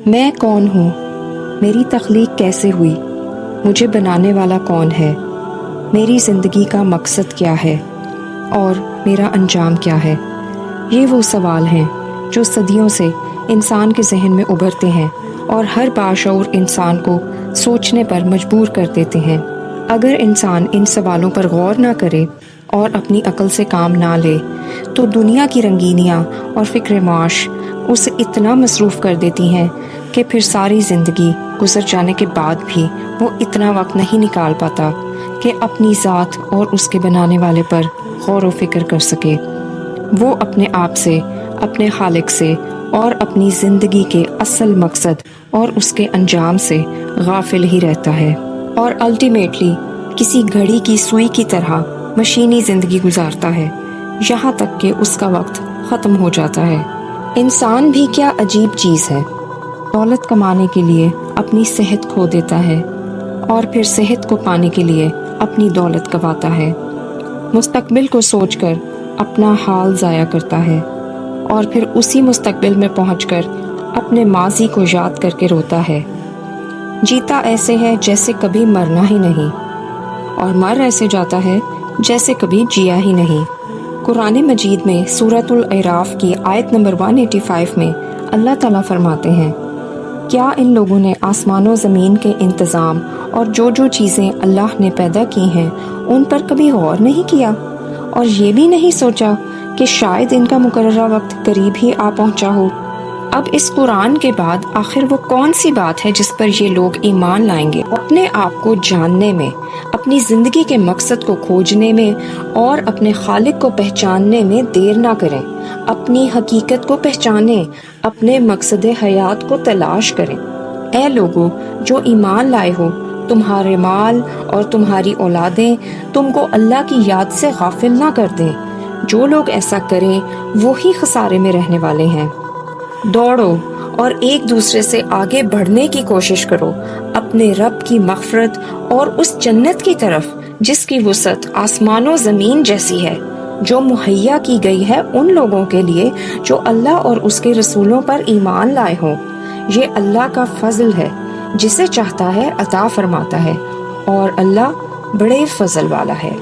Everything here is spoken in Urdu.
میں کون ہوں؟ میری تخلیق کیسے ہوئی؟ مجھے بنانے والا کون ہے؟ میری زندگی کا مقصد کیا ہے اور میرا انجام کیا ہے؟ یہ وہ سوال ہیں جو صدیوں سے انسان کے ذہن میں ابھرتے ہیں اور ہر باشعور انسان کو سوچنے پر مجبور کر دیتے ہیں۔ اگر انسان ان سوالوں پر غور نہ کرے اور اپنی عقل سے کام نہ لے تو دنیا کی رنگینیاں اور فکر معاش اسے اتنا مصروف کر دیتی ہیں کہ پھر ساری زندگی گزر جانے کے بعد بھی وہ اتنا وقت نہیں نکال پاتا کہ اپنی ذات اور اس کے بنانے والے پر غور و فکر کر سکے۔ وہ اپنے آپ سے، اپنے خالق سے اور اپنی زندگی کے اصل مقصد اور اس کے انجام سے غافل ہی رہتا ہے، اور الٹیمیٹلی کسی گھڑی کی سوئی کی طرح مشینی زندگی گزارتا ہے یہاں تک کہ اس کا وقت ختم ہو جاتا ہے۔ انسان بھی کیا عجیب چیز ہے، دولت کمانے کے لیے اپنی صحت کھو دیتا ہے اور پھر صحت کو پانے کے لیے اپنی دولت گنواتا ہے، مستقبل کو سوچ کر اپنا حال ضائع کرتا ہے اور پھر اسی مستقبل میں پہنچ کر اپنے ماضی کو یاد کر کے روتا ہے۔ جیتا ایسے ہے جیسے کبھی مرنا ہی نہیں، اور مر ایسے جاتا ہے جیسے کبھی جیا ہی نہیں۔ قرآن مجید میں سورۃ الاعراف کی آیت نمبر 185 میں اللہ تعالیٰ فرماتے ہیں، کیا ان لوگوں نے آسمان و زمین کے انتظام اور جو جو چیزیں اللہ نے پیدا کی ہیں ان پر کبھی غور نہیں کیا، اور یہ بھی نہیں سوچا کہ شاید ان کا مقررہ وقت قریب ہی آ پہنچا ہو۔ اب اس قرآن کے بعد آخر وہ کون سی بات ہے جس پر یہ لوگ ایمان لائیں گے؟ اپنے آپ کو جاننے میں، اپنی زندگی کے مقصد کو کھوجنے میں اور اپنے خالق کو پہچاننے میں دیر نہ کریں، اپنی حقیقت کو پہچانیں، اپنے مقصد حیات کو تلاش کریں۔ اے لوگو جو ایمان لائے ہو، تمہارے مال اور تمہاری اولادیں تم کو اللہ کی یاد سے غافل نہ کر دیں۔ جو لوگ ایسا کریں وہی خسارے میں رہنے والے ہیں۔ دوڑو اور ایک دوسرے سے آگے بڑھنے کی کوشش کرو اپنے رب کی مغفرت اور اس جنت کی طرف جس کی وسعت آسمان و زمین جیسی ہے، جو مہیا کی گئی ہے ان لوگوں کے لیے جو اللہ اور اس کے رسولوں پر ایمان لائے ہوں۔ یہ اللہ کا فضل ہے، جسے چاہتا ہے عطا فرماتا ہے، اور اللہ بڑے فضل والا ہے۔